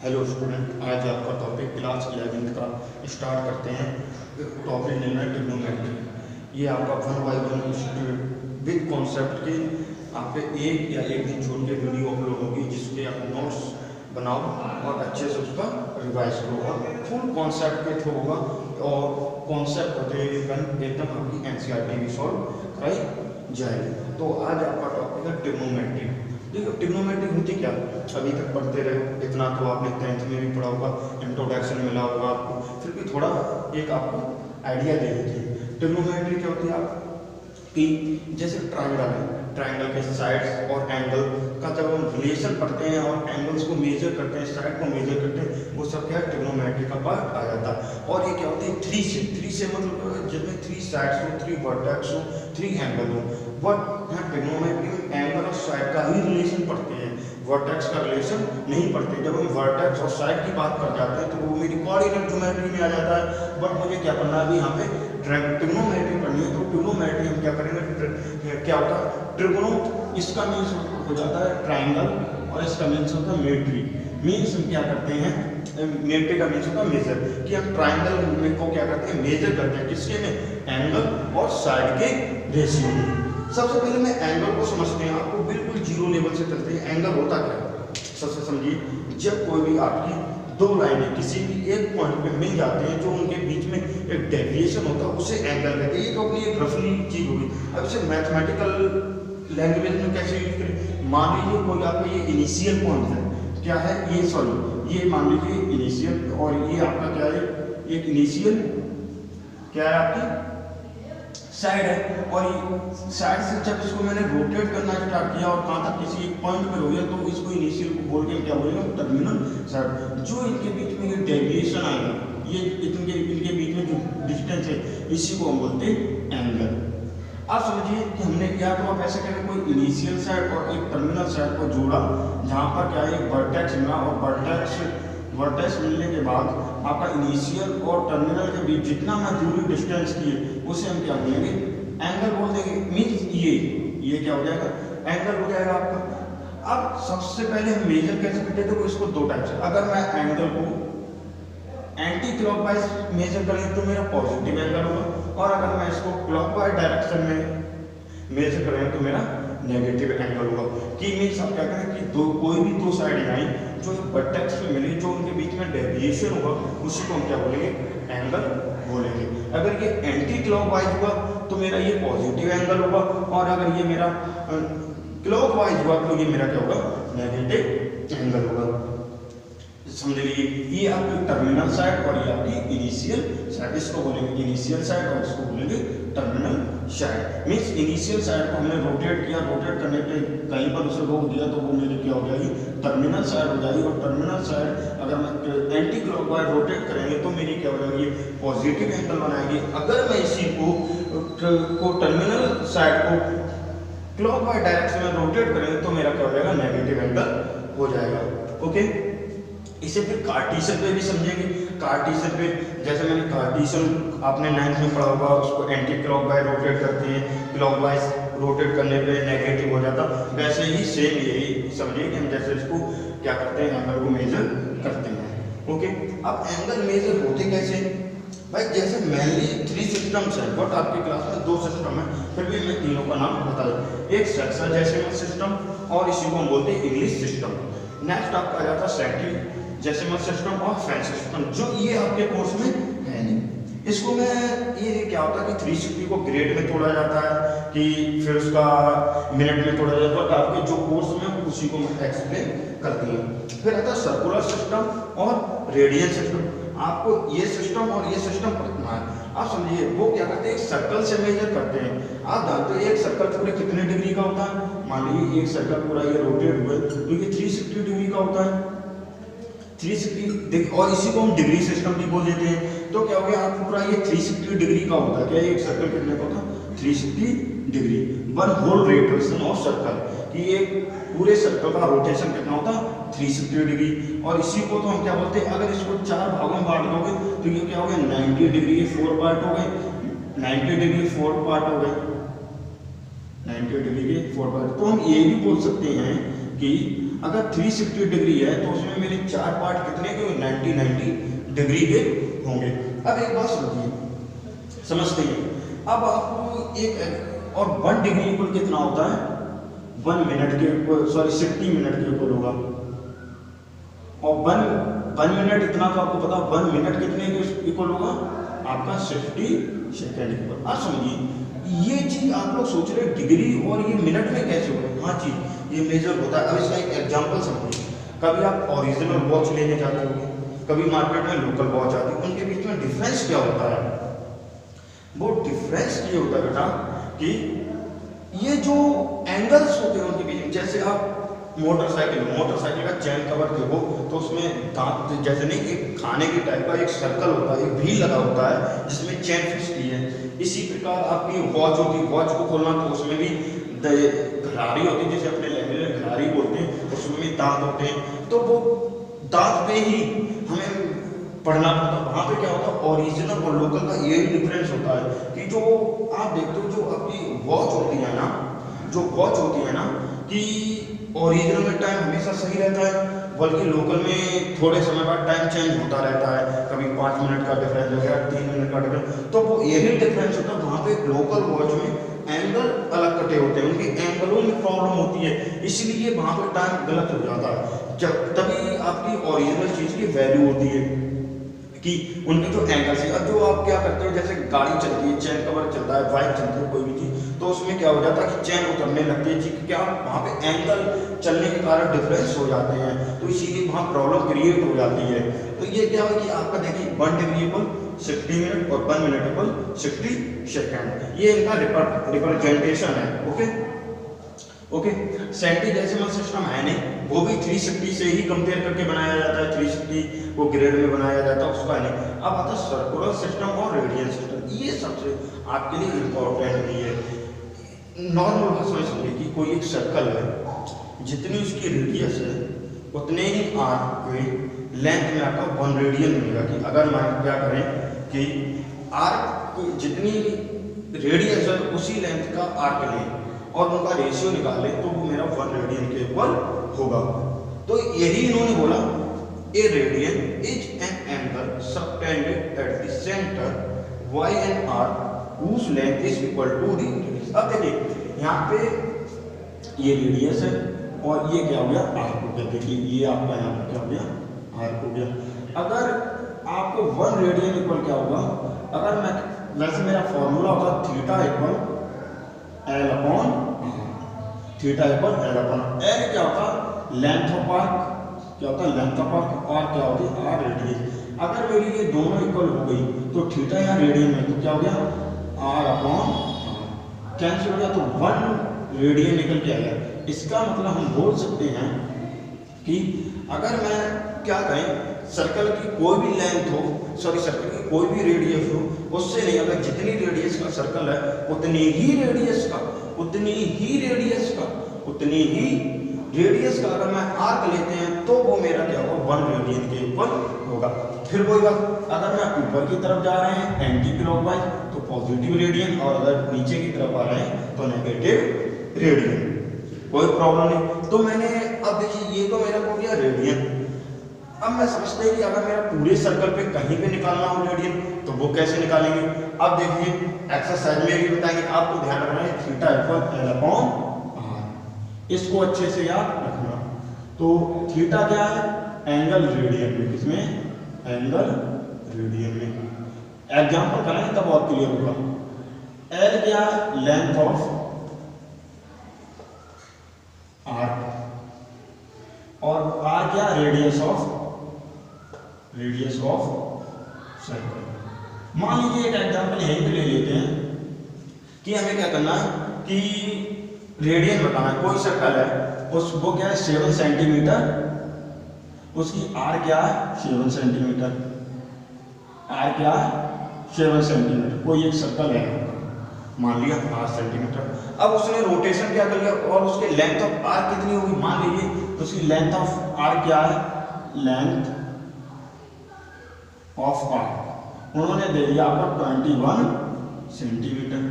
Hello student, आज आपका topic class 11th का स्टार्ट करते हैं। टॉपिक लेना है ट्रिग्नोमेट्री। ये आपका 1 बाय 1 विद कॉन्सेप्ट के आप पे एक या एक दिन छोड़ के वीडियो अपलोड होगी, जिसके आप नोट्स बनाओ और अच्छे से उसका रिवाइज करो और फुल कॉन्सेप्ट के थ्रू होगा। और कॉन्सेप्ट होते एकदम आपकी एनसीईआरटी भी सॉल्व कराई जाएगी। तो आज आपका टॉपिक है ट्रिग्नोमेट्री। देखो, ट्रिग्नोमेट्री होती क्या, अभी तक पढ़ते रहे, इतना तो आपने 10th में भी पढ़ा होगा, इंट्रोडक्शन मिला होगा आपको, फिर भी थोड़ा एक आपको आइडिया दे देते हैं। ट्रिग्नोमेट्री क्या होती है आप कि जैसे ट्राइंगल है, ट्राइंगल के साइड्स और एंगल का जब हम रिलेशन पढ़ते हैं और एंगल्स को मेजर करते हैं, साइड को मेजर करते हैं, वो सब क्या है ट्रिग्नोमेट्री का पार्ट आ जाता है। और ये क्या होती है 3 से मतलब जिसमें 3 साइड्स हो, 3 वर्टेक्स हो, 3 एंगल हो। बट यहाँ ट्रिग्नोमेट्री में एंगल और साइड का ही रिलेशन पढ़ते हैं, वर्टेक्स का रिलेशन नहीं पढ़ते। जब हम वर्टेक्स और साइड की बात कर जाते हैं तो वो मेरी कोऑर्डिनेट ज्योमेट्री में आ जाता है। बट मुझे क्या करना है अभी यहाँ पे ट्रिग्नोमेट्री पढ़नी है। तो ट्रिग्नोमेट्री हम क्या करेंगे, क्या होता है ट्रिग्नो, इसका मीन्स हो जाता है ट्राइंगल और इसका मीन्स होता है मेट्री। मीन्स हम क्या करते हैं, मेट्री का मीन्स होता है मेजर, कि हम ट्राइंगल को क्या करते हैं मेजर करते हैं, किसके में, एंगल और साइड के रेशियो में। सबसे पहले मैं एंगल को समझते हैं, आपको बिल्कुल जीरो लेवल से चलते हैं। एंगल होता क्या है सबसे समझिए, जब कोई भी आपकी दो लाइनें किसी भी एक पॉइंट पे मिल जाते हैं, जो उनके बीच में एक डेविएशन होता है, उसे एंगल कहते हैं। ये तो अपनी एक रफली चीज होगी। अब इसे मैथमेटिकल लैंग्वेज में कैसे यूज करें, मान लीजिए कोई आपका ये इनिशियल पॉइंट है, क्या है ये, सॉरी ये मान लीजिए इनिशियल, और ये आपका क्या है, एक इनिशियल क्या है आपकी साइड है। और ये साइड से जब इसको मैंने रोटेट करना स्टार्ट किया और कहाँ तक किसी एक पॉइंट पे हो गया, तो इसको इनिशियल को बोल के क्या बोलेंगे, टर्मिनल साइड। जो इनके बीच में ये डेविएशन आएगा, ये इनके बीच में जो डिस्टेंस है, इसी को हम बोलते हैं एंगल। आप समझिए कि हमने क्या, तो आप ऐसे करें कोई इनिशियल साइड और एक टर्मिनल साइड को जोड़ा, जहाँ पर क्या है एक वर्टेक्स मिला, और वर्टेक्स मिलने के बाद आपका इनिशियल और टर्मिनल के बीच जितना मैं दूरी डिस्टेंस की है, उसे हम क्या बोलेंगे, एंगल बोल देंगे। मीन्स ये क्या हो जाएगा, एंगल हो जाएगा आपका। अब सबसे पहले हम मेजर कैसे करते थे, इसको दो टाइप से, अगर मैं एंगल को एंटी क्लॉकवाइज मेजर करें तो मेरा पॉजिटिव एंगल होगा, और अगर मैं इसको क्लॉकवाइज डायरेक्शन में मेजर करें तो मेरा नेगेटिव एंगल होगा। कि मीन्स आप क्या करें कि कोई भी दो साइड आई जो वर्टेक्स पे मिली, जो उनके बीच में डेविएशन होगा, उसी को हम क्या बोलेंगे, एंगल बोलेंगे। अगर ये एंटी क्लॉकवाइज हुआ तो मेरा ये पॉजिटिव एंगल होगा, और अगर ये मेरा क्लॉकवाइज हुआ तो ये मेरा क्या होगा, नेगेटिव एंगल होगा। समझ लीजिए, ये आपकी टर्मिनल साइड और ये आपकी इनिशियल साइड, इसको बोलेंगे इनिशियल साइड और इसको बोलेंगे terminal side. Means initial side को हमने रोटेट किया, रोटेट करने पे कहीं पर उसे रोक दिया तो वो मेरी क्या हो जाएगी, टर्मिनल साइड हो जाएगी। और टर्मिनल साइड अगर मैं एंटी क्लॉकवाइज रोटेट करेंगे तो मेरी क्या हो जाएगी, पॉजिटिव एंगल बनाएगी। अगर मैं इसी को टर्मिनल साइड को क्लॉकवाइज डायरेक्शन में रोटेट करेंगे तो मेरा क्या हो जाएगा, नेगेटिव एंगल हो जाएगा। ओके, इसे फिर कार्टीशियन पे भी समझेंगे। कार्टीशियन पे जैसे मैंने कार्टीशियन आपने 9th में पढ़ा होगा, उसको एंटी क्लॉकवाइज रोटेट करते हैं, क्लॉकवाइज रोटेट करने पे नेगेटिव हो जाता। वैसे ही सेम यही समझिए कि हम जैसे इसको क्या करते हैं, एंगल को मेजर करते हैं। ओके, अब एंगल मेजर होते कैसे भाई, जैसे मेनली 3 सिस्टम्स हैं, बट आपकी क्लास में 2 सिस्टम है, फिर भी मैं तीनों का नाम बता दूं। एक सेक्साडेसिमल सिस्टम, और इसी को हम बोलते हैं इंग्लिश सिस्टम। नेक्स्ट आपका आ जाता है सेंटीडेसिमल सिस्टम और फैन सिस्टम, जो ये आपके कोर्स में है नहीं। इसको मैं ये क्या होता है कि 360 को ग्रेड में तोड़ा जाता है, कि फिर उसका मिनट में तोड़ा जाता है, आपके जो कोर्स में उसी को एक्सप्लेन करती है। फिर आता है सर्कुलर सिस्टम और रेडियल सिस्टम। आपको ये सिस्टम और ये सिस्टम पढ़ना है। आप समझिए, वो क्या करते हैं, एक सर्कल से मेजर करते हैं। आप जानते हैं एक सर्कल पूरे कितने डिग्री का होता है, मान लीजिए एक सर्कल पूरा ये रोटेट हुआ तो ये 360 डिग्री का होता है, 360, और इसी को हम डिग्री सिस्टम भी बोल देते हैं। तो क्या हो गया, आप पूरा ये 360 डिग्री का होता है। क्या एक सर्कल कितने का होता है, 360 degree. One whole rotation of circle, कि एक पूरे सर्कल का रोटेशन कितना होता है, 360 डिग्री। और इसी को तो हम क्या बोलते हैं, अगर इसको 4 भागों में बांट दोगे तो ये क्या हो गया, 90 डिग्री के 4 पार्ट हो गए, 90 डिग्री 4 पार्ट हो गए, 90 डिग्री के 4 पार्ट। तो हम ये भी बोल सकते हैं कि अगर 360 डिग्री है तो उसमें मेरे 4 पार्ट कितने के 90 डिग्री के होंगे। अब एक बात समझिए, समझते हैं। अब आपको एक और 1 डिग्री इक्वल कितना होता है, 1 मिनट के इक्वल, सॉरी 60 मिनट के इक्वल होगा। और 1 मिनट इतना तो आपको पता, 1 मिनट कितने के इक्वल होगा आपका 60 सेकेंड इक्वल। अब समझिए ये चीज आप लोग सोच रहे डिग्री और ये मिनट में कैसे होगा। हाँ चीज ये मेजर होता है। अब इसका एक एग्जांपल समझिए। कभी आप ओरिजिनल वॉच लेने जाते होंगे, कभी मार्केट में लोकल वॉच आती है, उनके बीच में डिफरेंस क्या होता है। वो डिफरेंस ये होता है बेटा कि ये जो एंगल्स होते हैं उनके बीच में, जैसे आप मोटरसाइकिल का चैन कवर देखो तो उसमें दांत जैसे नहीं, एक खाने के टाइप का एक सर्कल होता है, एक व्हील लगा होता है जिसमें चैन फिसती है। इसी प्रकार आपकी वॉच होती है, वॉच को खोलना तो उसमें भी घड़ारी होती है, जिसे अपने लैंग्वेज में घड़ारी बोलते हैं, उसमें भी दांत होते हैं। तो वो दांत पे ही हमें पढ़ना पड़ता है। वहाँ पे क्या होता है, ओरिजिनल और लोकल का यही डिफरेंस होता है कि जो आप देखते हो, जो आपकी वॉच होती है ना, जो वॉच होती है ना, कि ओरिजिनल में टाइम हमेशा सही रहता है, बल्कि लोकल में थोड़े समय बाद टाइम चेंज होता रहता है। कभी 5 मिनट का डिफरेंस हो गया, 3 मिनट का डिफरेंस, तो वो यही डिफरेंस होता है। वहाँ पे लोकल वॉच में एंगल अलग कटे होते हैं, उनके एंगलों में प्रॉब्लम होती है, इसलिए वहाँ पे टाइम गलत हो जाता है। जब तभी आपकी ओरिजिनल चीज़ की वैल्यू होती है कि उनके जो एंगल्स है। अब जो आप क्या करते हो, जैसे गाड़ी चलती है, चैन कवर चलता है, बाइक चलती है, कोई भी चीज़, तो उसमें क्या हो जाता है कि चैन उतरने लगती है, क्या वहाँ पे एंगल चलने के कारण डिफरेंस हो जाते हैं, तो इसीलिए वहाँ प्रॉब्लम क्रिएट हो जाती है। तो ये क्या है कि आपका देखिए 1 डिग्री इक्वल 60 मिनट और 1 मिनट इक्वल 60 सेकेंड, ये इनका रिप्रेजेंटेशन है। ओके सेंटीडेसिमल सिस्टम है नहीं, वो भी 360 से ही कंपेयर करके बनाया जाता है, 360 को ग्रेड में बनाया जाता है, उसका नहीं। अब आता है सर्कुलर सिस्टम और रेडियल सिस्टम, ये सबसे आपके लिए इम्पोर्टेंट भी है। नॉर्मल भाषा में समझिए कि कोई एक सर्कल है, जितनी उसकी रेडियस है उतने ही आर्क के लेंथ में आपका 1 रेडियन मिलेगा। कि अगर मैं क्या करें कि आर्क जितनी रेडियस है उसी लेंथ का आर्क लें और उनका रेशियो निकाले तो वो मेरा 1 रेडियन के इक्वल होगा। तो यही इन्होंने बोला, a radian is an angle subtended at the centre by an arc whose length is equal to the radius। अब देखिए यहाँ पे ये रेडियस है और ये क्या हो गया, आर्क हो गया। देखिए ये आपका यहाँ पे क्या हो गया, आर्क हो गया। अगर आपको 1 रेडियन इक्वल क्या होगा, अगर मैं वैसे मेरा फॉर्मूला होगा theta equal L upon theta equal L upon L, क्या होता है लेंथ ऑफ आर्क, क्या होता है लेंथ ऑफ आर्क, और क्या होती है आर रेडियस। अगर मेरी ये दोनों इक्वल हो गई तो थीटा या रेडियन में तो क्या हो गया आर अपॉन कैंसिल हो गया, तो 1 रेडियन निकल के आएगा। इसका मतलब हम बोल सकते हैं कि अगर मैं क्या कहें, सर्कल की कोई भी लेंथ हो, सॉरी सर्कल की कोई भी रेडियस हो, उससे नहीं, अगर जितनी रेडियस का सर्कल है उतनी ही रेडियस का अगर मैं आर्क लेते हैं तो वो मेरा क्या होगा 1 रेडियन के ऊपर होगा। फिर वही बात, अगर मैं ऊपर की तरफ जा रहे हैं एंटी क्लॉकवाइज तो पॉजिटिव रेडियन, और अगर नीचे की तरफ आ रहे हैं तो नेगेटिव रेडियन, कोई प्रॉब्लम नहीं। तो मैंने अब देखिए ये तो मेरा हो गया रेडियन। अब मैं समझते हैं कि अगर मेरा पूरे सर्कल पे कहीं पे निकालना हो रेडियन तो वो कैसे निकालेंगे। अब देखिए एक्सरसाइज में भी बताएंगे, आपको ध्यान रखना है theta equal L upon R, इसको अच्छे से याद रखना। तो थीटा क्या है, एंगल रेडियन में, किसमें एंगल रेडियन में। एग्जांपल करेंगे तब और क्लियर होगा। एल क्या है, लेंथ ऑफ आर्क, और आर क्या, रेडियस ऑफ सर्कल। मान लीजिए एक एग्जांपल यहीं पे ले लेते हैं कि हमें क्या करना है कि रेडियन बताना है। कोई सर्कल है वो क्या है 7 सेंटीमीटर, उसकी आर क्या है 7 सेंटीमीटर, आर क्या है 7 सेंटीमीटर। कोई एक सर्कल है मान लिया 8 सेंटीमीटर। अब उसने रोटेशन क्या कर लिया और उसके लेंथ ऑफ आर कितनी होगी, मान लीजिए तो उसकी लेंथ ऑफ आर क्या है, लेंथ ऑफ आर उन्होंने दे दिया आपको 21 सेंटीमीटर।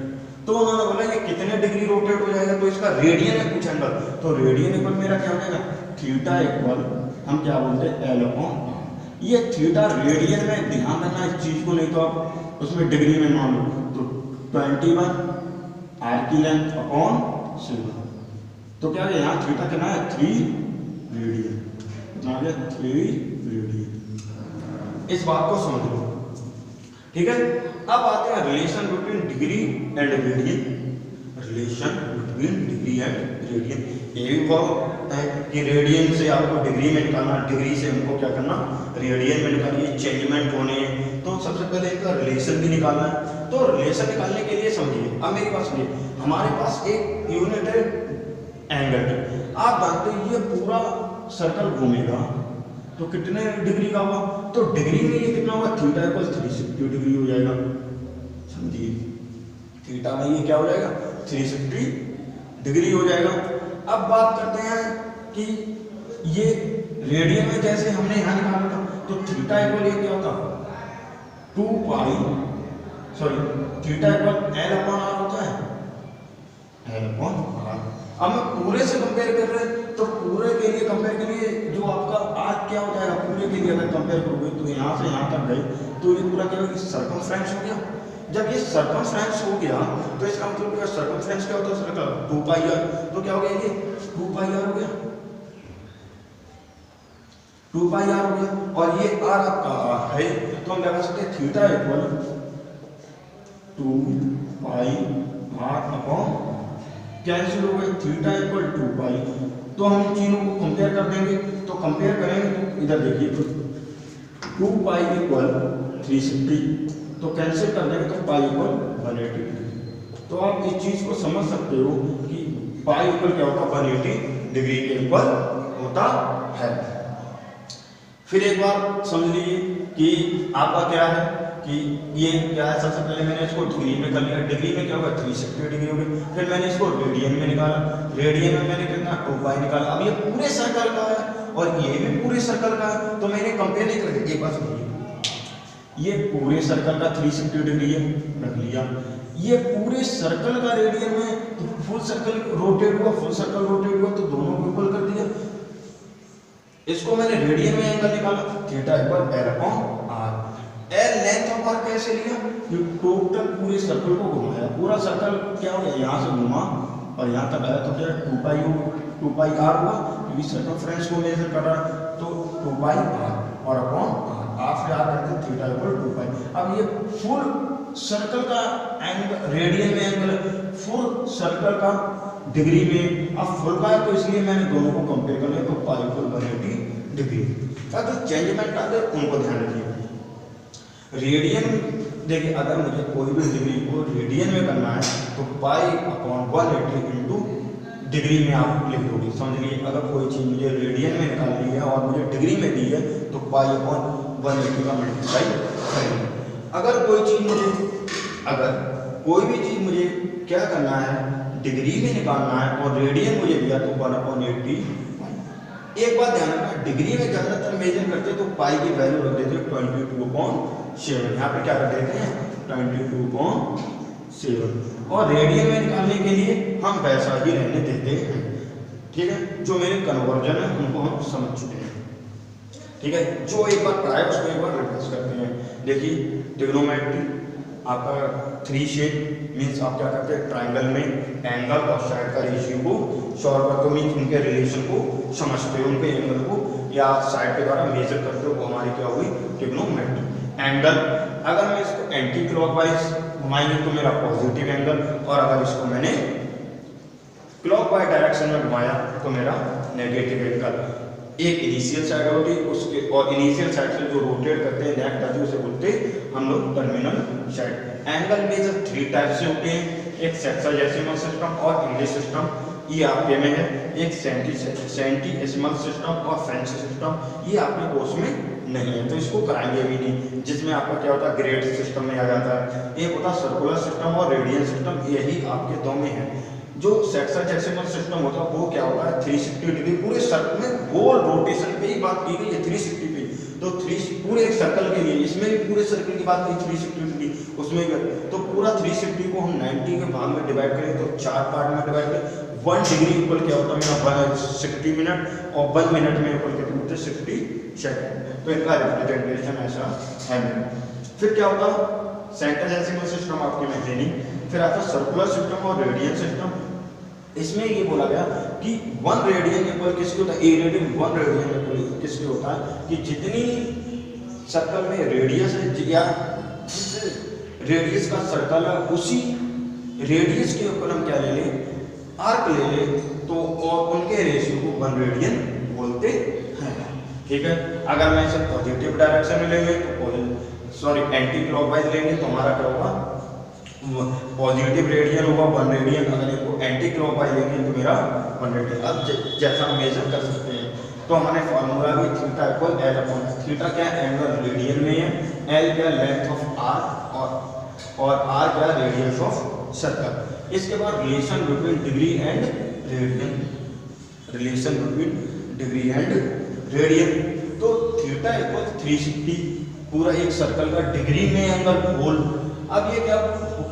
तो उन्होंने बोला ये कितने डिग्री रोटेट हो जाएगा, तो इसका रेडियन है कुछ एंगल, तो रेडियन इक्वल मेरा क्या हो जाएगा थीटा इक्वल हम क्या बोलते हैं एल अपॉन। ये थीटा रेडियन में ध्यान रखना इस चीज को, नहीं तो आप उसमें डिग्री में मान लो तो 21 आर की लेंथ अपॉन 7। तो क्या है यहाँ थीटा कितना है 3 रेडियन, कितना आ गया 3 रेडियन। इस बात को समझ लो, ठीक है। अब आते हैं relation between degree and radian. Relation between degree and radian, ये भी बहुत है कि रेडियन से आपको डिग्री में निकालना, डिग्री से हमको क्या करना रेडियन में निकालिए, चेंजमेंट होने हैं। तो सबसे पहले इनका रिलेशन भी निकालना है। तो रिलेशन निकालने के लिए समझिए, अब मेरे पास सुनिए, हमारे पास एक यूनिट है एंगल। आप जानते हैं ये पूरा सर्कल घूमेगा तो कितने डिग्री का हुआ, तो डिग्री में ये कितना होगा थीटा इक्वल 360 डिग्री हो जाएगा। समझिए थीटा में ये क्या हो जाएगा 360 डिग्री हो जाएगा। अब बात करते हैं कि ये रेडियन में जैसे हमने यहाँ निकाला था, तो थीटा इक्वल ये क्या होता 2 pi, sorry theta equal L upon r होता है, एल अपॉन आर। अब हम पूरे से कंपेयर कर रहे हैं, तो पूरे के लिए कंपेयर के लिए जो आपका आर्क क्या हो जाएगा, पूरे के लिए अगर कंपेयर करोगे तो यहाँ से यहाँ तक गए तो ये पूरा क्या होगा सर्कमफ्रेंस हो गया। जब ये सर्कमफ्रेंस हो गया तो इसका मतलब क्या, सर्कमफ्रेंस क्या होता है सर्कल 2 पाई आर, तो क्या हो गया ये 2 पाई आर हो गया, 2 पाई आर हो गया। और ये आर आपका है, तो हम क्या कर सकते हैं theta equal 2 pi R upon cancel हो गए, थीटा इक्वल 2 पाई। तो हम इन तीनों को कंपेयर कर देंगे, तो कंपेयर करेंगे तो इधर देखिए तो 2 पाई इक्वल 360, तो कैंसिल कर देंगे तो पाई इक्वल 180 डिग्री। तो आप इस चीज को समझ सकते हो कि पाई इक्वल क्या होता है 180 डिग्री के इक्वल होता है। फिर एक बार समझ लीजिए कि आपका क्या है कि ये क्या है, सबसे पहले मैंने इसको डिग्री में कर लिया, डिग्री में क्या होगा 360 डिग्री हो गई। फिर मैंने इसको रेडियन में निकाला, रेडियन में मैंने कितना 2 पाई निकाला। अब ये पूरे सर्कल का है और ये भी पूरे सर्कल का है, तो मैंने कंपेयर नहीं कर, एक बार सुनिए, ये पूरे सर्कल का 360 डिग्री है रख लिया, ये पूरे सर्कल का रेडियन में, तो फुल सर्कल रोटेट हुआ, फुल सर्कल रोटेट हुआ, तो दोनों को इक्वल कर दिया। इसको मैंने रेडियन में एंगल निकाला, theta equal L upon R. L length of R कैसे लिया, ये टोटल पूरे सर्कल को घुमाया, पूरा सर्कल क्या हो गया यहाँ से घुमा और यहाँ तक आया, तो क्या 2 पाई आर हुआ, क्योंकि सर्कमफ्रेंस को मेजर कर रहा है, तो 2 पाई आर और अपॉन आर से आर करते हैं थीटा इक्वल 2 पाई। अब ये फुल सर्कल का एंगल, रेडियन में एंगल, फुल सर्कल का डिग्री में, अब फुल का है तो इसलिए मैंने दोनों को कंपेयर कर लिया, तो पाई इक्वल 180 डिग्री। तो चेंजमेंट आते उनको ध्यान रखिए। रेडियन देखिए, अगर मुझे कोई भी डिग्री को रेडियन में करना है तो पाई अपॉन 180 इंटू डिग्री में आप लिख दोगे। समझ लीजिए अगर कोई चीज़ मुझे रेडियन में निकालनी है और मुझे डिग्री में दी है तो पाई अपॉन 180 का मल्टीप्लाई करेंगे। अगर कोई भी चीज़ मुझे क्या करना है डिग्री में निकालना है और रेडियन मुझे दिया तो 1/80। एक बात ध्यान रखना, डिग्री में ज़्यादातर मेजर करते हैं तो पाई की वैल्यू रख देते हैं 22/7। यहाँ पे क्या कर देते हैं 22/7, और रेडियन में निकालने के लिए हम वैसा ही रहने देते हैं। ठीक है, जो मेरे कन्वर्जन है उनको हम समझ चुके हैं। ठीक है, जो एक बार पढ़ाया उसको एक बार रिवाइज करते हैं। देखिए ट्रिग्नोमेट्री आपका 3 शेप मीन्स आप क्या करते हैं ट्राइंगल में एंगल और साइड का रेशियो को सॉल्व करते हो, मीन्स उनके रिलेशन को समझते हो, उनके एंगल को या साइड के द्वारा मेजर करते हो, वो हमारी क्या हुई ट्रिग्नोमेट्री। एंगल अगर मैं इसको एंटी क्लॉकवाइज घुमाएंगे तो मेरा पॉजिटिव एंगल, और अगर इसको मैंने क्लॉकवाइज डायरेक्शन में घुमाया तो मेरा नेगेटिव एंगल। एक इनिशियल साइड होती है उसके, और इनिशियल साइड से जो रोटेट करते हैं नेक्स्ट बाजू उसे बोलते हैं हम लोग terminal side. Angle measure 3 type से होते हैं, एक सेक्साजेसिमल सिस्टम और इंग्लिश सिस्टम, ये आपके में है। एक सेंटीएसिमल सिस्टम और फ्रेंच सिस्टम, ये आपके कोर्स में नहीं है तो इसको कराएंगे भी नहीं, जिसमें आपका क्या होता है ग्रेड सिस्टम में आ जाता है। एक होता है सर्कुलर सिस्टम और रेडियल सिस्टम, यही आपके 2 में है। जो सेक्साजेसिमल सिस्टम होता है वो क्या होता है 360 डिग्री पूरे सर्कल में गोल रोटेशन पे ही बात की गई है 360 पे, तो 3 पूरे एक सर्कल के लिए, इसमें भी पूरे सर्कल की बात की 360 डिग्री, उसमें भी तो पूरा 360 को हम 90 के भाग में डिवाइड करें तो 4 पार्ट में डिवाइड करें, 1 डिग्री इक्वल क्या होता है मेरा 60 मिनट और 1 मिनट में इक्वल कितने होते हैं 60 सेकंड। तो इनका रिप्रेजेंटेशन ऐसा है मेरा। फिर क्या होता सेंटर डेसिमल सिस्टम आपके में थे नहीं। फिर आता सर्कुलर सिस्टम और रेडियन सिस्टम। इसमें ये बोला गया कि 1 रेडियन इक्वल किसके होता है, ए रेडियन 1 रेडियन इक्वल किसके होता है कि जितनी सर्कल में रेडियस है या जिस रेडियस का सर्कल है उसी रेडियस के ऊपर हम क्या ले लें आर्क ले ले तो और उनके रेशियो को 1 रेडियन बोलते हैं। ठीक है, अगर मैं इसे पॉजिटिव डायरेक्शन में लेंगे तो एंटी क्लॉकवाइज लेंगे तो हमारा क्या होगा पॉजिटिव रेडियन होगा 1 रेडियन। अगर इनको एंटी क्लॉकवाइज लेंगे तो मेरा 1 रेडियन। अब जैसा हम मेजर कर सकते हैं तो हमारे फार्मूला भी theta equal L upon theta क्या एंगल रेडियन में है, एल क्या लेंथ ऑफ आर्क और आर क्या रेडियस ऑफ सर्कल। इसके बाद relation between degree and radian, relation between degree and radian. तो थीटा इक्वल 360 पूरा एक सर्कल का डिग्री में एंगल होल। अब ये क्या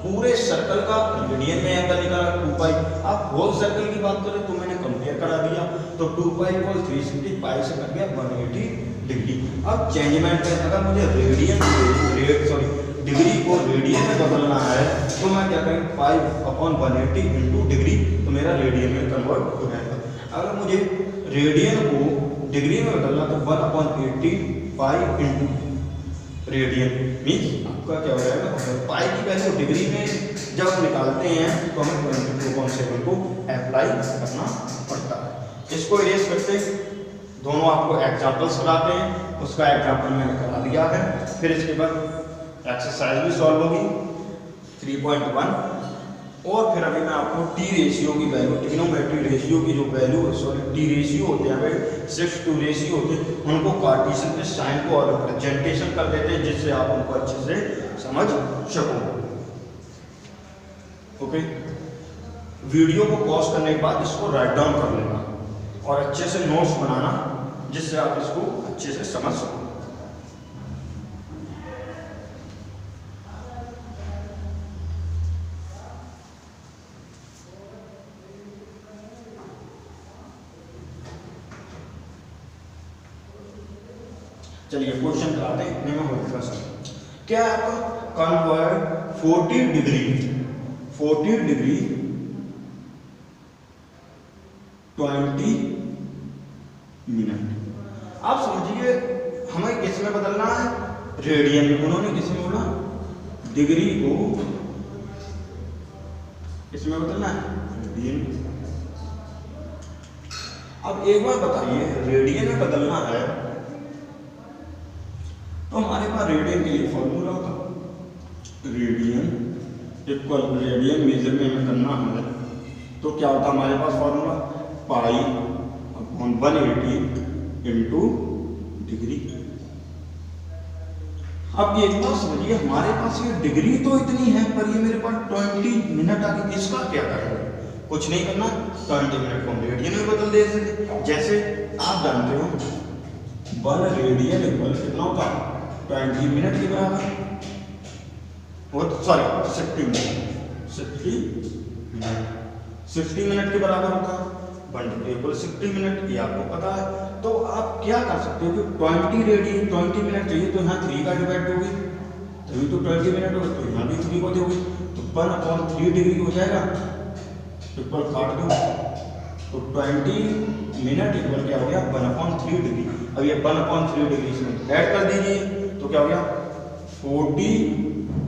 पूरे सर्कल का रेडियन में एंगल निकाला 2 पाई। आप होल सर्कल की बात करें तो मैंने कंपेयर करा दिया तो 2 पाई इक्वल 360 पाई से कट गया 180 डिग्री। अब चेंजमेंट है, अगर मुझे डिग्री को रेडियन में बदलना है तो मैं क्या करूँ पाई अपॉन 180 इंटू डिग्री तो मेरा रेडियन में कन्वर्ट हो जाएगा। अगर मुझे रेडियन को डिग्री में बदलना तो 1 upon 80 pi into radian means आपका क्या हो जाएगा पाई की वैल्यू डिग्री में जब हम निकालते हैं तो हमें 22.7 को अप्लाई करना पड़ता है। इसको इरेज करते दोनों आपको एग्जांपल्स कराते हैं, उसका एग्जांपल मैंने करा दिया है। फिर इसके बाद एक्सरसाइज भी सॉल्व होगी 3.1 और फिर अभी मैं आपको टी रेशियो की वैल्यू ट्रिग्नोमेट्री रेशियो की जो वैल्यू टी रेशियो होते हैं भाई 6:2 रेशियो होते हैं उनको कार्टेशियन के साइन को और रिप्रेजेंटेशन कर देते हैं जिससे आप उनको अच्छे से समझ सको। ओके, वीडियो को पॉज करने के बाद इसको राइट डाउन कर लेना और अच्छे से नोट्स बनाना जिससे आप इसको अच्छे से समझ सको। चलिए क्वेश्चन कराते हैं इतने में होगा सर। क्या है आपका कन्वर्ट 40 डिग्री 20 मिनट। आप समझिए हमें किस में बदलना है रेडियन में, उन्होंने किस में बोला डिग्री को किस में बदलना है रेडियन। अब एक बार बताइए रेडियन में बदलना है तो हमारे पास रेडियन के लिए फॉर्मूला होता रेडियन इक्वल रेडियन मेजर में हमें करना है तो क्या होता हमारे पास formula pi upon 180 into degree. अब एक बात समझिए हमारे पास ये डिग्री तो इतनी है पर ये मेरे पास 20 मिनट आगे इसका क्या करेंगे, कुछ नहीं करना 20 मिनट को हम रेडियन में बदल दे सकते। जैसे आप जानते हो 1 रेडियन इक्वल कितना होता 20 मिनट के बराबर, सॉरी 60 मिनट के बराबर होता है। 1 इक्वल 60 मिनट ये आपको पता है। तो आप क्या कर सकते हो कि 20 मिनट चाहिए तो यहाँ 3 का डिवाइड दोगे तभी तो 20 मिनट होगा, तो यहाँ भी 3 को दोगे तो 1/3 डिग्री हो जाएगा, इक्वल काट दो तो 20 मिनट इक्वल क्या हो गया 1/3 डिग्री। अब ये 1/3 डिग्री इसमें ऐड कर दीजिए तो क्या हो गया 40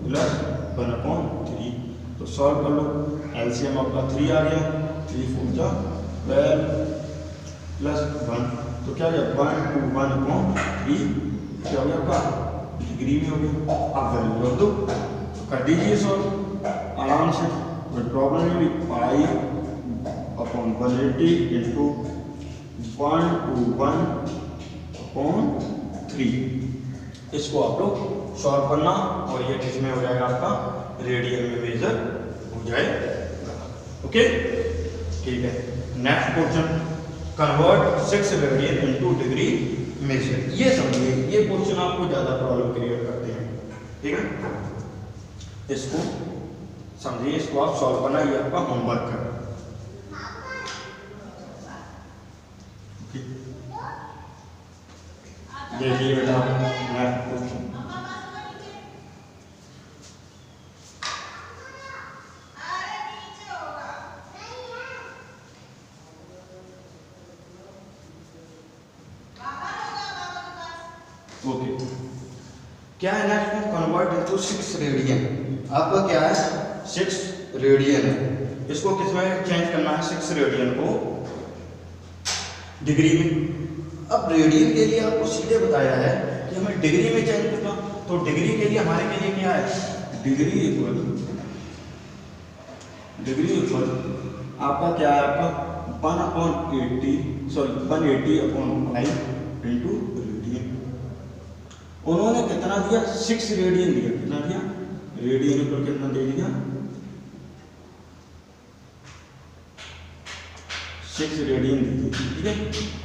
प्लस 1/3। तो सॉल्व कर लो, एलसीएम आपका 3 आ गया, 3 4 जा 12 प्लस 1 तो क्या हो गया 1 to 1/3 क्या हो गया आपका डिग्री में हो गया। आप वैल्यू रख दो तो कर दीजिए सॉल्व आराम से, कोई प्रॉब्लम नहीं। पाई अपॉन 180 इंटू 1 to 1/3 इसको आप लोग सॉल्व करना और ये किसमें हो जाएगा आपका रेडियन में मेजर हो जाएगा। ओके ठीक है, next question convert 6 radian into degree measure. ये समझिए ये क्वेश्चन आपको ज्यादा प्रॉब्लम क्रिएट करते हैं, ठीक है। इसको समझिए, इसको आप सॉल्व करना, ये आपका होमवर्क है। देखिए बेटा नेक्स्ट क्वेश्चन। ओके, क्या है नेक्स्ट में, कन्वर्ट इनटू 6 रेडियन। आपका क्या है 6 रेडियन है, इसको किस में चेंज करना है 6 रेडियन को डिग्री में। अब रेडियन के लिए आपको सीधे बताया है कि हमें डिग्री में चेंज करना, तो डिग्री के लिए हमारे के लिए क्या है डिग्री इक्वल आपका क्या है आपका 1/80 सॉरी 180/5 इंटू रेडियन। उन्होंने कितना दिया 6 रेडियन दिया, कितना दिया रेडियन इक्वल कितना दे दिया 6 रेडियन दी थी, ठीक है।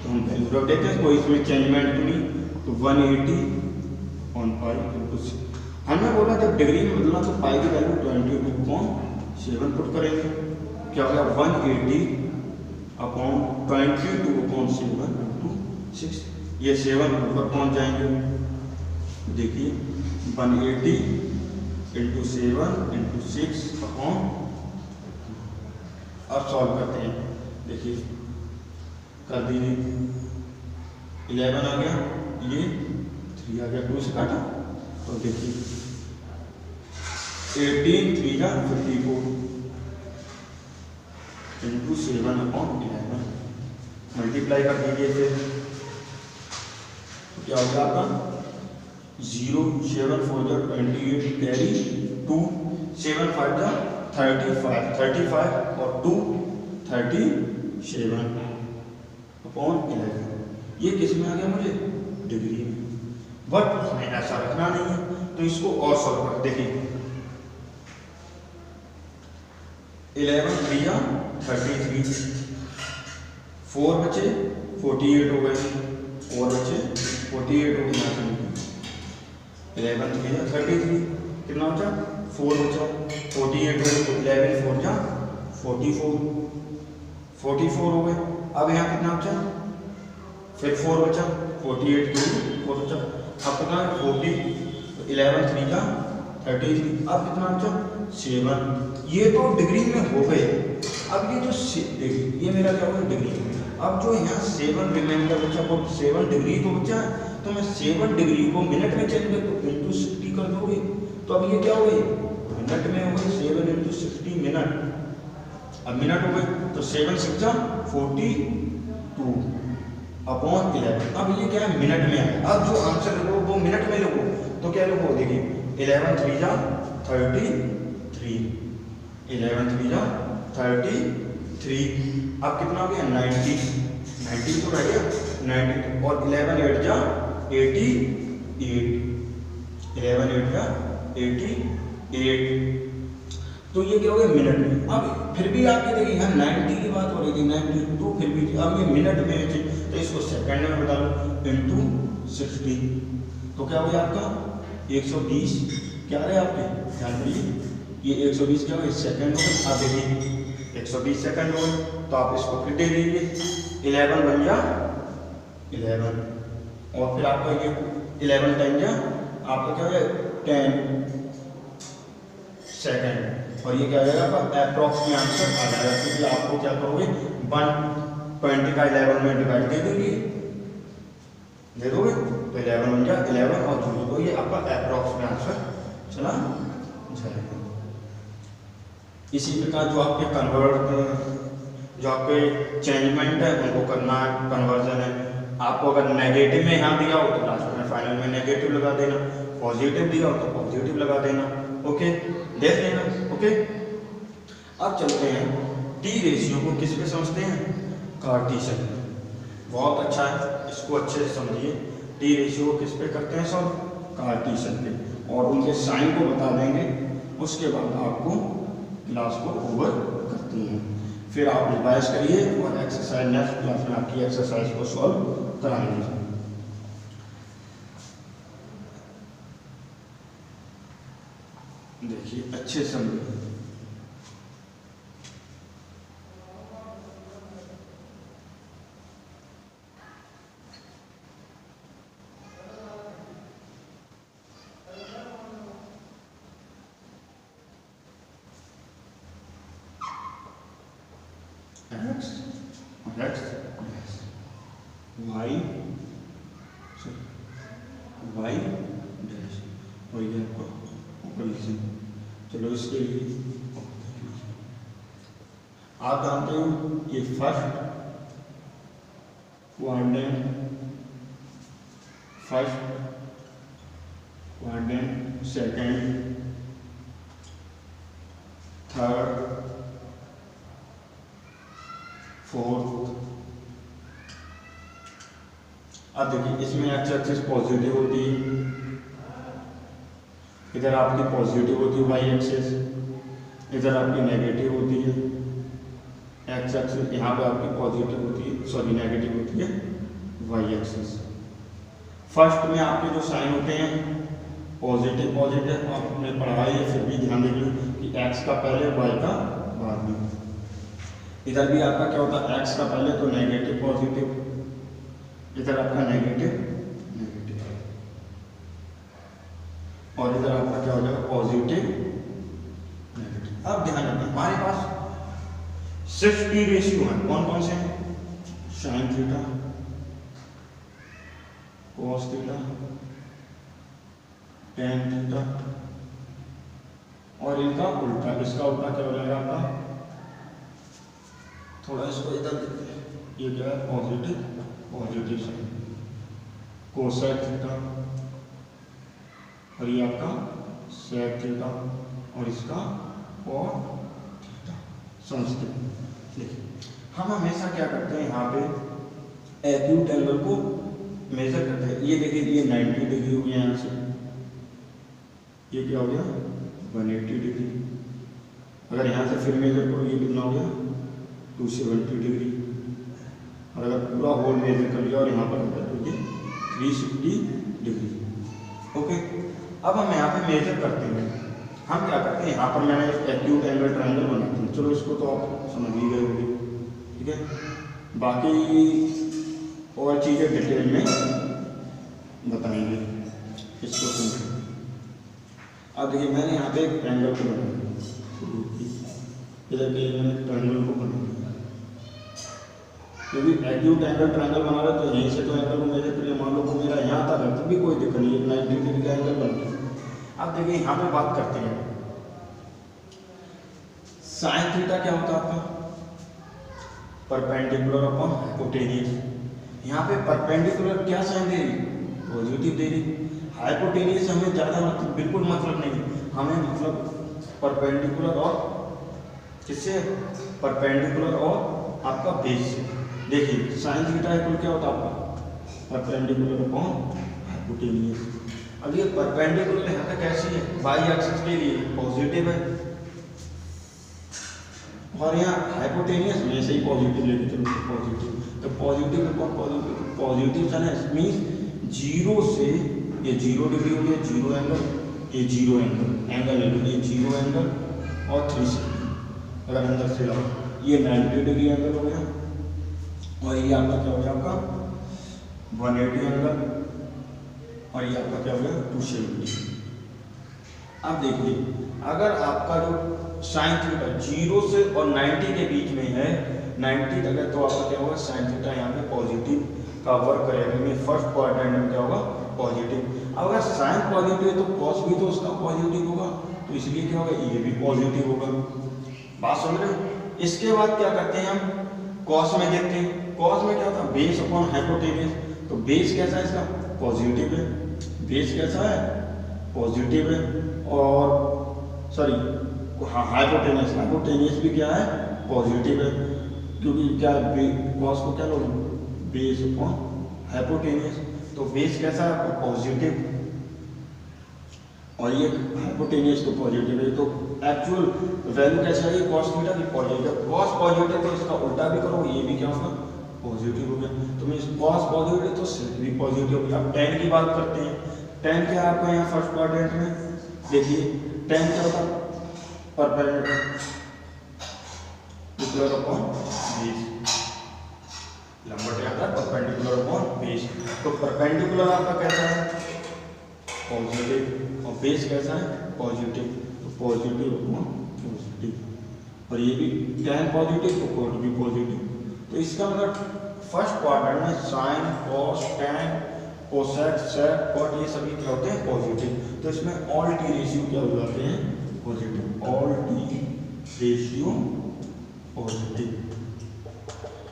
तो हम वैल्यू रख देते हैं, कोई इसमें चेंजमेंट तो नहीं, तो 180/5 इंटू 6। हमने बोला जब डिग्री में बदलना तो पाई की वैल्यू 22/7 पुट करेंगे, क्या हो गया 180/22/7 इंटू 6। ये 7 ऊपर पहुंच जाएंगे, देखिए 180/7 इंटू 6 अपॉन। अब सॉल्व करते हैं, देखिए कर दीजिए 11 आ गया, ये 3 आ गया, 2 से काटा तो देखिए 18 3 का 54 इंटू 7/11 मल्टीप्लाई कर दीजिए फिर, तो क्या हो गया आपका 0 7 4 28 कैरी 2 7 5 35 और 2 37/11। ये किस में आ गया मुझे डिग्री में, बट हमें ऐसा रखना नहीं है तो इसको और सॉल्व कर देखिए 11 3 33 4 बचे 48 हो गए, 4 बचे 48 हो गए, 11 3 33 कितना बचा 4 बचा 48 हो गए, 11 4 जा 44 हो गए। अब यहाँ कितना बचा फिर 4 बचा 48 4 बचा, अब कितना 40 तो 11 3 का 33, अब कितना बचा 7। ये तो डिग्री में हो गए। अब ये जो देखिए ये मेरा क्या होगा डिग्री, अब जो यहाँ 7 रिमाइंडर बचा वो 7 डिग्री तो बचा है, तो मैं 7 डिग्री को मिनट में चेंज कर तो इंटू 60 कर दोगे, तो अब ये क्या हो गई मिनट में हो गई 7 इंटू 60 मिनट। अब मिनट हो गए तो 7 6 42/11। अब ये क्या है मिनट में है, अब जो आंसर लिखो वो मिनट में लिखो, तो क्या लिखो देखिए 11 3 जा 33 11 3 जा 33, अब कितना हो गया 90 तो रह गया 90 और 11 8 जा 88 11 8 जा 88, तो ये क्या हो गया मिनट में। अब फिर भी आपके देखिए यहाँ 90 की बात हो रही थी 90, तो फिर भी अब ये मिनट में है तो इसको सेकंड में बता लो इंटू 60, तो क्या हो गया आपका 120 क्या रहे आपके ध्यान करिए, ये 120 क्या हो गया सेकंड हो गए। आप देखिए 120 सेकंड हो गए, तो आप इसको फिर दे दीजिए 11 बन जा 11 और फिर आपका ये 11 टाइम जा आपका क्या हो गया 10 सेकंड, और ये क्या आ जाएगा आपका अप्रॉक्स में आंसर आ जाएगा, क्योंकि आपको क्या करोगे 120 का 11 में डिवाइड दे दोगे तो 11 बन गया 11 और 0, तो ये आपका अप्रॉक्स में आंसर चला जाएगा। इसी प्रकार जो आपके जो आपके चेंजमेंट है उनको करना है, कन्वर्जन है। आपको अगर नेगेटिव में यहाँ दिया हो तो लास्ट में फाइनल में नेगेटिव लगा देना, पॉजिटिव दिया हो तो पॉजिटिव लगा देना, ओके देख लेना, ओके। अब चलते हैं टी रेशियो को किस पे समझते हैं कार्टेशियन, बहुत अच्छा है इसको अच्छे से समझिए। टी रेशियो को किस पे करते हैं सॉल्व कार्टेशियन पे, और उनके साइन को बता देंगे, उसके बाद आपको क्लास को ओवर करते हैं, फिर आप रिवाइज करिए और एक्सरसाइज नेक्स्ट क्लास में आपकी एक्सरसाइज को सॉल्व कराएंगे। देखिए अच्छे समझिए, एक्स और एक्स वाई वाई डैश और ये आपका ऊपर लिख दें। चलो इसके लिए आप जानते हो ये first quadrant second third fourth. अब देखिए इसमें एक्स एक्सिस पॉजिटिव होती है, इधर आपकी पॉजिटिव होती है वाई एक्सिस, इधर आपकी नेगेटिव होती है एक्स एक्सिस, यहाँ पे आपकी पॉजिटिव होती है सॉरी नेगेटिव होती है वाई एक्सिस। फर्स्ट में आपके जो साइन होते हैं पॉजिटिव पॉजिटिव आपने पढ़ा है, फिर भी ध्यान देंगे कि एक्स का पहले वाई का बाद में। इधर भी आपका क्या होता है एक्स का पहले तो नेगेटिव पॉजिटिव, इधर आपका नेगेटिव नेगेटिव और इधर आपका क्या हो जाएगा पॉजिटिव नेगेटिव। अब ध्यान रखना हमारे पास सिर्फ टी रेशियो है, कौन कौन से हैं sine theta cos theta tan theta और इनका उल्टा, इसका उल्टा क्या हो जाएगा आपका, थोड़ा इसको इधर देखते हैं, ये क्या है positive positive sine cosec theta और ये आपका सेक थीटा और इसका कॉट थीटा संस्कृत। देखिए हम हमेशा क्या करते हैं यहाँ पे एक्यूट एंगल को मेजर करते हैं। ये देखिए ये 90 डिग्री हो गया, यहाँ से ये क्या हो गया 180 डिग्री। अगर यहाँ से फिर मेजर करो ये कितना हो गया 270 डिग्री और अगर पूरा होल मेजर कर लिया और यहाँ पर तो ये 360 डिग्री। ओके अब हम यहाँ पे मेजर करते हैं, हम क्या करते हैं यहाँ पर मैंने एक एक्यूट एंगल ट्रायंगल बनाते हैं, चलो इसको तो आप समझ ही गए होंगे, ठीक है। बाकी और चीज़ें डिटेल में बताएंगे, इसको समझें। अब देखिए मैंने यहाँ पे एक एंगल को बनाया, इधर के मैंने ट्रायंगल को बनाया, क्योंकि एक्यूट एंगल ट्रायंगल बना रहा है तो यहीं से तो एंगल को मेजर करिए। मान लो को मेरा यहाँ था तो भी कोई दिक्कत नहीं है, 90 डिग्री का एंगल बन गया। अब देखिए यहाँ पे बात करते हैं साइन थीटा क्या होता है आपका परपेंडिकुलर अपॉन हाइपोटेनियस। यहाँ पे परपेंडिकुलर क्या साइन दे रही पॉजिटिव दे रही, हाइपोटेनियस हमें ज़्यादा मतलब बिल्कुल मतलब नहीं, हमें मतलब परपेंडिकुलर और किससे परपेंडिकुलर और आपका बेस से। देखिए साइन थीटा इक्वल क्या होता है आपका परपेंडिकुलर अपॉन हाइपोटेनियस। अब ये परपेंडिकुलर यहाँ पे कैसी है वाई एक्सिस के लिए पॉजिटिव है और यहाँ हाइपोटेनियस में से ही पॉजिटिव लेके चलो पॉजिटिव, तो positive upon positive positive sine है मीन्स जीरो से ये 0 डिग्री हो गया जीरो एंगल, ये जीरो एंगल ले लो, ये जीरो एंगल और 360 अगर अंदर से लाओ ये 90 डिग्री एंगल हो गया और ये आपका क्या हो गया आपका 180 एंगल और ये आपका क्या हो गया 270। अब देखिए अगर आपका जो साइन थीटा 0 से और 90 के बीच में है 90 तक है तो आपका क्या होगा साइन थीटा यहाँ पे पॉजिटिव का वर्क करेगा, में फर्स्ट क्वाड्रेंट में क्या होगा पॉजिटिव। अब अगर साइन पॉजिटिव है तो कॉस भी तो उसका पॉजिटिव होगा, तो इसलिए क्या होगा ये भी पॉजिटिव होगा। बात समझ रहे हो। इसके बाद क्या करते हैं हम कॉस में देखते हैं, कॉस में क्या होता है बेस अपॉन हाइपोटेनियस, तो बेस कैसा है इसका पॉजिटिव है, बेस कैसा है पॉजिटिव है और सॉरी हाइपोटेनियस हाइपोटेनियस भी क्या है पॉजिटिव है, क्योंकि क्या कॉस को क्या लोगे बेस अपॉन हाइपोटेनियस, तो बेस कैसा है आपका पॉजिटिव और ये हाइपोटेनियस तो पॉजिटिव है, तो एक्चुअल वैल्यू कैसा है कॉस थीटा की पॉजिटिव। कॉस पॉजिटिव तो इसका उल्टा भी करो ये भी क्या होगा पॉजिटिव हो गया, तो मीन्स कॉस पॉजिटिव तो सेक भी पॉजिटिव हो गया। अब टेन की बात करते हैं, टेन क्या है आपका यहाँ फर्स्ट क्वाड्रेंट में देखिए टेन क्या होता है परपेंडिकुलर अपॉन बेस, लंबवत आता है परपेंडिकुलर अपॉन बेस, तो परपेंडिकुलर आपका कैसा है पॉजिटिव और बेस कैसा है पॉजिटिव, तो पॉजिटिव अपॉन पॉजिटिव और ये भी टेन पॉजिटिव तो कोट भी पॉजिटिव। तो इसका मतलब फर्स्ट क्वाड्रेंट में साइन, कॉस, टैन, कोसेक, सेक, कॉट ये सभी क्या होते हैं पॉजिटिव। तो इसमें ऑल टी रेशियो क्या हो जाते हैं positive, all T ratio positive.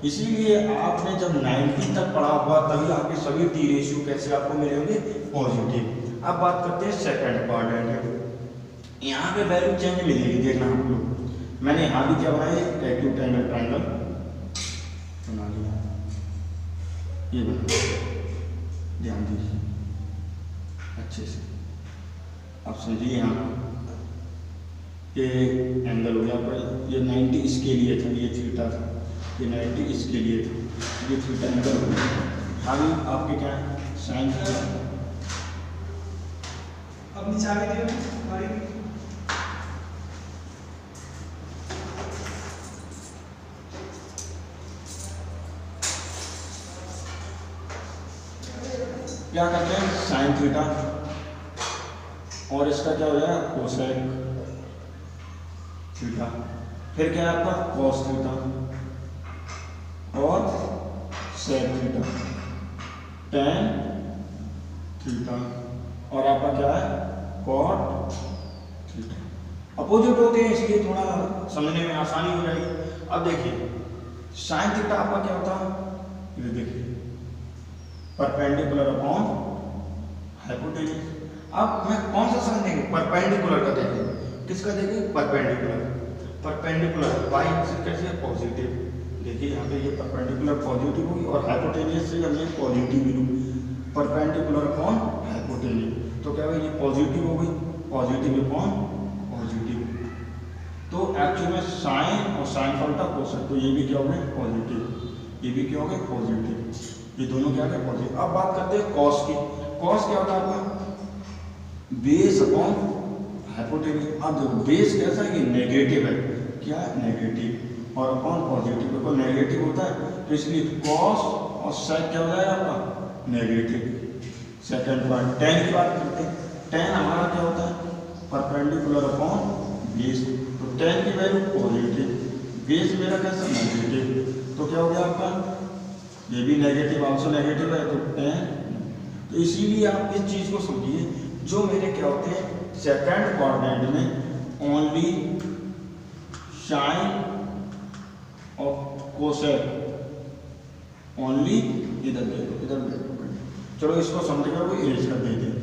इसीलिए आपने जब 90 तक पढ़ा हुआ तभी आपके सभी टी रेशियो कैसे आपको मिलेंगे पॉजिटिव। अब बात करते हैं सेकंड क्वाड्रेंट। यहाँ पे वैल्यू चेंज मिलेगी, देखना आप लोग। मैंने यहाँ भी क्या बनाया एक्यूट एंगल ट्रायंगल बना लिया, ये बना, ध्यान दीजिए अच्छे से। आप समझिए यहाँ ये एंगल हो गया पर ये 90 इसके लिए था, ये थीटा था, ये 90 इसके लिए था, ये थीटा एंगल हो गया। अभी आपके क्या है साइन थीटा। अब नीचे आगे दियो क्या करते हैं साइन थीटा और इसका क्या हो जाएगा कोसेक थीटा, फिर क्या है आपका कॉस थीटा और सेक थीटा, टैन थीटा और आपका क्या है कॉट थीटा। अपोजिट होते हैं इसलिए थोड़ा समझने में आसानी हो जाएगी। अब देखिए साइन थीटा आपका क्या होता है, ये देखिए परपेंडिकुलर अपॉन हाइपोटेन्यूज। अब मैं कौन सा साइन देंगे परपेंडिकुलर का देंगे, किसका देंगे परपेंडिकुलर, परपेंडिकुलर वाई एक्सिस कैसे पॉजिटिव। देखिए यहाँ पे ये परपेंडिकुलर पॉजिटिव होगी और हाइपोटेन्यूज से हमने पॉजिटिव भी लूँ, परपेंडिकुलर अपॉन हाइपोटेन्यूज तो क्या होगा ये पॉजिटिव हो गई, पॉजिटिव अपॉन पॉजिटिव। तो एक्चुअली में साइन और साइन का उल्टा कोसेक, तो ये भी क्या हो गया पॉजिटिव, ये भी क्या हो गया पॉजिटिव, ये दोनों क्या है पॉजिटिव। अब बात करते हैं कॉस की। कॉस क्या होता है आपका बेस अपॉन हाइपोटेन्यूज। अब देखो बेस कैसा है ये नेगेटिव है, क्या है नेगेटिव, और अपॉन पॉजिटिव देखो नेगेटिव होता है तो इसलिए कॉस और सेक क्या हो जाएगा आपका नेगेटिव। सेकंड पॉइंट टैन की बात करते हैं। टैन हमारा क्या होता है परपेंडिकुलर अपॉन बेस, तो टैन की वैल्यू पॉजिटिव, बेस मेरा कैसा नेगेटिव, तो क्या हो गया आपका ये भी नेगेटिव आल्सो नेगेटिव है तो टैन। तो इसीलिए आप इस चीज को समझिए जो मेरे क्या होते हैं सेकंड क्वाड्रेंट में ओनली साइन और कोसेक ओनली इधर दे दो, इधर दे दो। चलो इसको समझकर वो इरेज कर देते हैं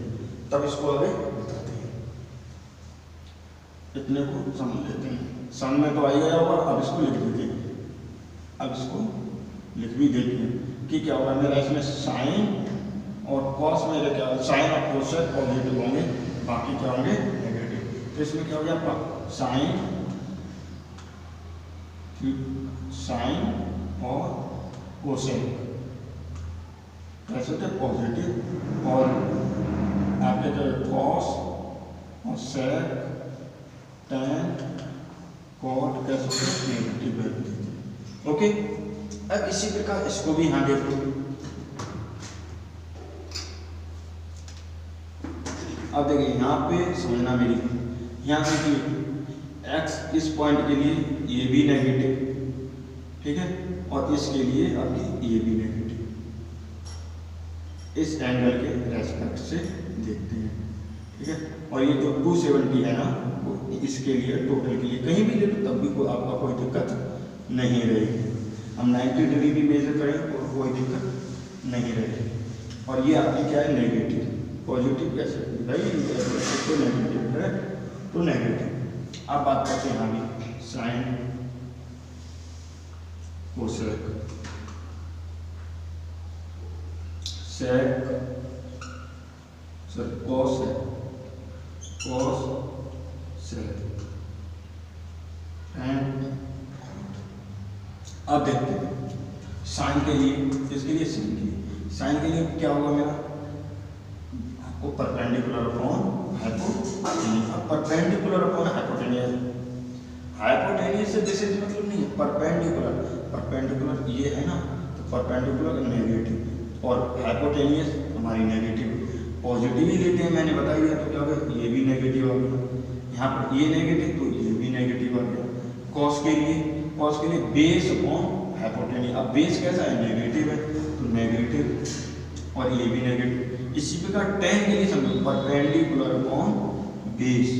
तब इसको आगे बताते हैं, इतने को समझ लेते हैं। सम में तो आई गया होगा, अब इसको लिख देते हैं, अब इसको लिख भी देते हैं कि क्या होगा मेरा इसमें साइन और कॉस मेरे क्या साइन और कोसेक पॉजिटिव होंगे, बाकी क्या होंगे नेगेटिव। तो इसमें क्या हो गया आपका साइन और कोसेक कैसे थे पॉजिटिव, और आपके जो कॉस और सेक टैन कॉट कैसे नेगेटिव वैल्यू थे। ओके अब इसी प्रकार इसको भी यहाँ देखो, अब देखिए यहाँ पे समझना मेरी, यहाँ देखिए x इस पॉइंट के लिए ये भी नेगेटिव, ठीक है, और इसके लिए आपकी ये भी नेगेटिव, इस एंगल के रेस्पेक्ट से देखते हैं, ठीक है। और ये जो 270 है ना वो इसके लिए टोटल के लिए कहीं भी ले लो तब भी कोई आपका कोई दिक्कत नहीं रहेगी। हम 90 डिग्री भी मेजर करें और कोई दिक्कत नहीं रहेगी। और ये आपकी क्या है नेगेटिव, पॉजिटिव कैसे भाई तो नेगेटिव है तो नेगेटिव। अब बात करते हैं यहाँ भी sine cosec sec sir cos sec and. अब देखते हैं साइन के लिए, इसके लिए साइन के लिए क्या होगा मेरा आपको परपेंडिकुलर अपॉन हाइपोटेन्यूज। अब परपेंडिकुलर अपॉन हाइपोटेन्यूज, हाइपोटेन्यूज से दिस इज मतलब नहीं है परपेंडिकुलर ये है ना तो परपेंडिकुलर नेगेटिव और हाइपोटेन्यूज हमारी नेगेटिव, पॉजिटिव ही लेते हैं मैंने बता दिया तो क्या होगा ये भी नेगेटिव आ गया, यहाँ पर ये नेगेटिव तो ये भी नेगेटिव आ गया। कॉस के लिए बेस अपॉन हाइपोटेनियस। अब बेस कैसा है, नेगेटिव है, तो नेगेटिव और ये भी नेगेटिव। इसी प्रकार टेन के लिए समझो, परपेंडिकुलर अपॉन बेस।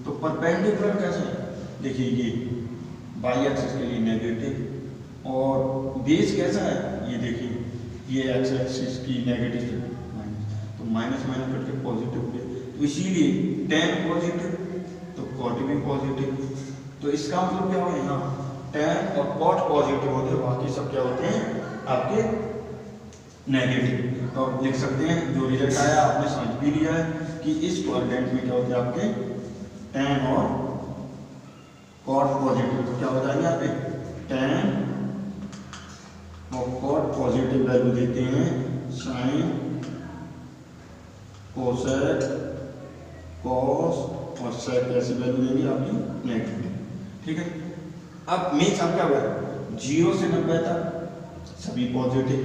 तो परपेंडिकुलर कैसा है, देखिए ये बाई एक्सिस के लिए नेगेटिव, और बेस कैसा है, ये देखिए ये एक्स एक्सिस की नेगेटिव माइनस, तो माइनस माइनस करके पॉजिटिव हो गया। तो इसीलिए टेन पॉजिटिव तो कॉट भी पॉजिटिव। तो इसका मतलब क्या होगा, यहाँ टेन और कॉट पॉजिटिव होते हैं, बाकी सब क्या होते हैं आपके नेगेटिव। तो आप लिख सकते हैं जो रिजल्ट आया आपने समझ भी लिया है कि इस क्वाड्रेंट में क्या होते हैं आपके टेन और कॉट पॉजिटिव। तो क्या हो जाएंगे आपके टेन और कॉट पॉजिटिव वैल्यू देते हैं, साइन कोसेक कॉस और सेक कैसी वैल्यू देंगे आपकी नेगेटिव। ठीक है, अब मीन्स अब क्या हुआ, 0 से 90 तक सभी पॉजिटिव,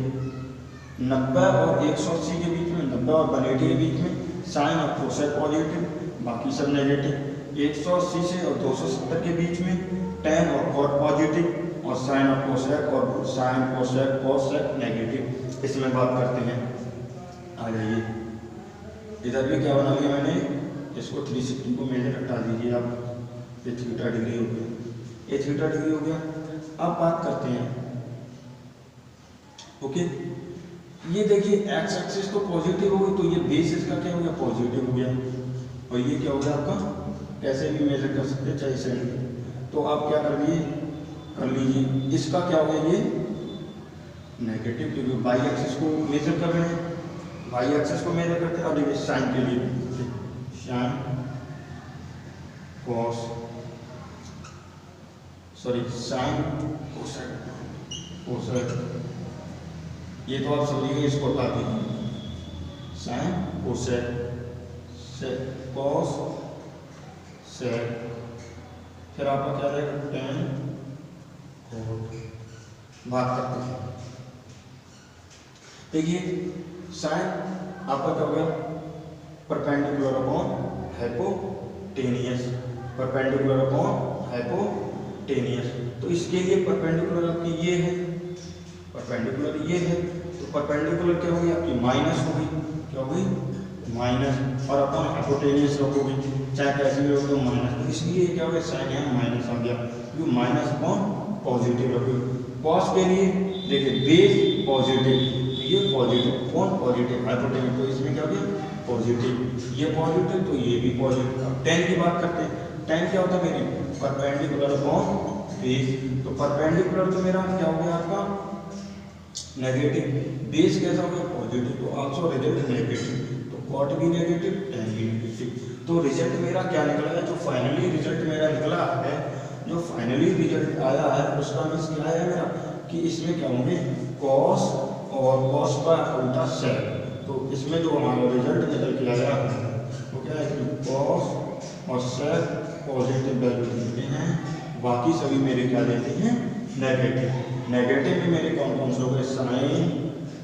90 और 180 के बीच में, 90 और 180 के बीच में साइन और कोसेक पॉजिटिव, बाकी सब नेगेटिव। 180 से और 270 के बीच में टेन और कॉट पॉजिटिव, और साइन और कोसेक, और साइन कोसेक कोसेक नेगेटिव। इसमें बात करते हैं, आ जाइए इधर भी क्या बना लिया मैंने, इसको 360 को मेजर हटा दीजिए आप, ये थीटा डिग्री हो गया, ये थीटा डिग्री हो गया। अब बात करते हैं, ओके, ये देखिए एक्स एक्सिस तो पॉजिटिव हो गई, तो ये बेस इसका क्या हो गया, पॉजिटिव हो गया, और ये क्या हो गया आपका, कैसे भी मेजर कर सकते हैं चाहे सेंड। तो आप क्या कर लीजिए, इसका क्या हो गया, ये नेगेटिव, क्योंकि बाई एक्सिस को मेजर कर रहे हैं, बाई एक्सिस को मेजर करते हैं। अब देखिए साइन के लिए, sine cos sorry sine cosec, ये तो आप समझिए, इसको हटा दीजिए, साइन कोसेक कॉस सेक, फिर आपका क्या रहेगा टेन कॉट। बात करते हैं, देखिए साइन आपका क्या हो गया, perpendicular upon hypotenuse, perpendicular upon hypotenuse. तो इसके लिए परपेंडिकुलर आपकी ये है, परपेंडिकुलर ये है, तो परपेंडिकुलर क्या होगी आपकी माइनस होगी, क्या होगी माइनस, और अपॉन हाइपोटेनियस रखोगे चाहे कैसे भी रखो माइनस, तो इसलिए क्या हो गया साइन यहाँ माइनस आ गया, क्योंकि माइनस अपॉन पॉजिटिव रखोगे। कॉस के लिए देखिए बेस पॉजिटिव, तो ये पॉजिटिव अपॉन पॉजिटिव हाइपोटेनियस, तो इसमें क्या हो गया पॉजिटिव, ये पॉजिटिव तो ये भी पॉजिटिव। अब टेन की बात करते हैं, टेन क्या होता है मेरी, परपेंडिकुलर अपॉन बेस, तो परपेंडिकुलर तो मेरा क्या हो गया आपका नेगेटिव, बेस कैसा हो गया पॉजिटिव, तो आल्सो रिजल्ट नेगेटिव, तो कॉट भी नेगेटिव टेन भी नेगेटिव। तो रिजल्ट मेरा क्या निकला है, जो फाइनली रिजल्ट मेरा निकला है, जो फाइनली रिजल्ट आया है उसका मीन्स क्या है मेरा, कि इसमें क्या होंगे कॉस और कॉस का उल्टा सेक। तो इसमें जो हमारा रिजल्ट निकल के आया वो क्या है कि कॉस और सेक पॉजिटिव वैल्यू देते हैं, बाकी सभी मेरे क्या देते हैं नेगेटिव। नेगेटिव में मेरे कौन कौन से हो गए, साइन,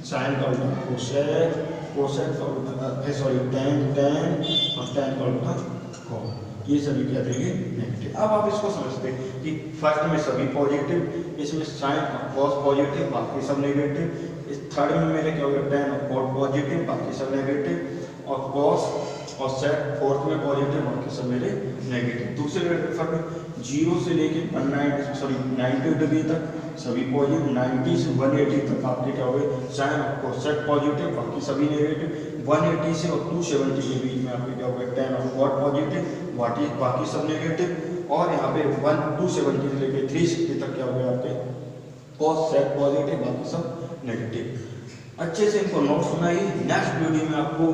साइन का उल्टा कोसेक, कोसेक का उल्टा सॉरी टेन, टेन और टेन का उल्टा कॉस, ये सभी क्या देंगे नेगेटिव। अब आप इसको समझते हैं कि फर्स्ट में सभी पॉजिटिव, इसमें साइन और कॉस पॉजिटिव, बाकी सब नेगेटिव। इस थर्ड में मेरे क्या हो गया टेन और कॉट पॉजिटिव, बाकी सब नेगेटिव, और कॉस और सेक फोर्थ में पॉजिटिव, बाकी सब मेरे नेगेटिव। दूसरे फर्क में 0 से लेके 90 डिग्री तक सभी पॉजिटिव, 90 से 180 तक आपके क्या हो गए साइन और कोसेक पॉजिटिव, बाकी सभी नेगेटिव। 180 से और 270 के बीच में आपके क्या हो गए टेन और कॉट पॉजिटिव, बाकी सब नेगेटिव। और यहाँ पे 270 से लेके 360 तक क्या हो गया आपके कॉस सेक पॉजिटिव, बाकी सब नेगेटिव। अच्छे से इनको नोट सुनाइए, नेक्स्ट वीडियो में आपको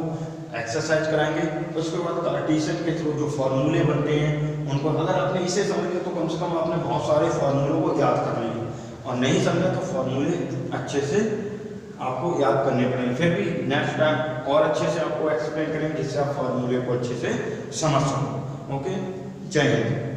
एक्सरसाइज कराएंगे, उसके बाद कार्टेशियन के थ्रू जो फार्मूले बनते हैं उनको अगर आपने इसे समझ लिया तो कम से कम आपने बहुत सारे फार्मूलों को याद कर लिए, और नहीं समझा तो फार्मूले अच्छे से आपको याद करने पड़ेंगे। फिर भी नेक्स्ट टाइम और अच्छे से आपको एक्सप्लेन करेंगे जिससे आप फार्मूले को अच्छे से समझ सको। ओके, जय हिंद।